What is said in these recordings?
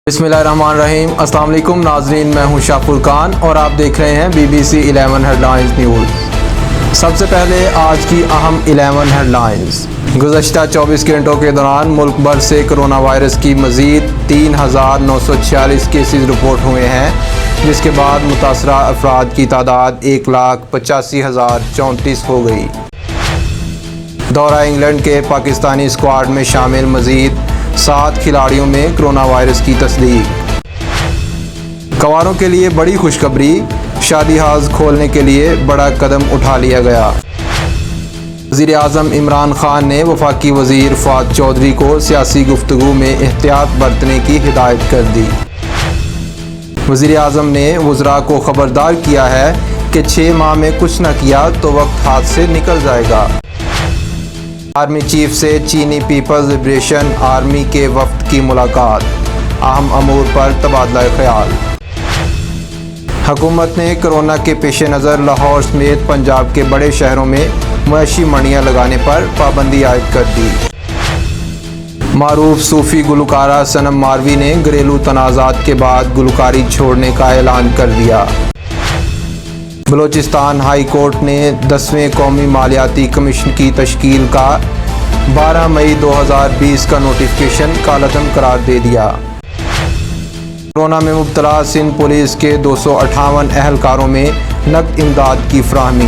बिस्मिल्लाहिर्रहमानिर्रहीम। अस्सलाम वालेकुम नाज़रीन, मैं हूं शाह फुरकान और आप देख रहे हैं BBC 11 हेडलाइंस न्यूज़। सबसे पहले आज की अहम 11 हेडलाइंस। गुज़श्ता 24 घंटों के दौरान मुल्क भर से कोरोना वायरस की मज़ीद 3,946 केसेस रिपोर्ट हुए हैं, जिसके बाद मुतासरा अफराद की तादाद 1,85,034 हो गई। दौरा इंग्लैंड के पाकिस्तानी स्क्वाड में शामिल मज़ीद 7 खिलाड़ियों में कोरोना वायरस की तस्दीक। गवारों के लिए बड़ी खुशखबरी, शादी हाउस खोलने के लिए बड़ा कदम उठा लिया गया। वज़ीर आज़म इमरान खान ने वफाकी वज़ीर फवाद चौधरी को सियासी गुफ्तगू में एहतियात बरतने की हिदायत कर दी। वज़ीर आज़म ने वज़रा को ख़बरदार किया है कि 6 माह में कुछ न किया तो वक्त हाथ से निकल जाएगा। आर्मी चीफ से चीनी पीपल्स लिबरेशन आर्मी के वफ़द की मुलाकात, अहम अमूर पर तबादला ख्याल। हुकूमत ने कोरोना के पेश नज़र लाहौर समेत पंजाब के बड़े शहरों में मुआशी मंडियाँ लगाने पर पाबंदी आयद कर दी। मारूफ सूफ़ी गुलकारा सनम मारवी ने घरेलू तनाज़ात के बाद गुलकारी छोड़ने का ऐलान कर दिया। बलोचिस्तान हाई कोर्ट ने 10वें कौमी मालियाती कमीशन की तश्कील का 12 मई 2020 का नोटिफिकेशन कालअदम करार दे दिया। कोरोना में मुब्तला सिंध पुलिस के 258 अहलकारों में नकद इमदाद की फराहमी।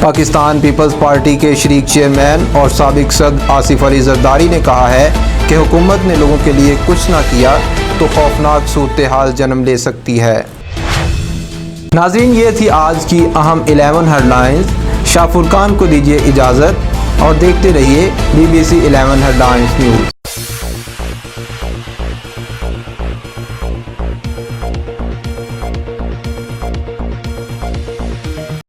पाकिस्तान पीपल्स पार्टी के शरीक चेयरमैन और साबिक सदर आसिफ अली जरदारी ने कहा है कि हुकूमत ने लोगों के लिए कुछ न किया तो खौफनाक सूरत हाल जन्म ले सकती है। नाज़रीन, ये थी आज की अहम 11 हेडलाइंस। शाह फुरकान को दीजिए इजाज़त और देखते रहिए BBC 11 हेडलाइंस न्यूज़।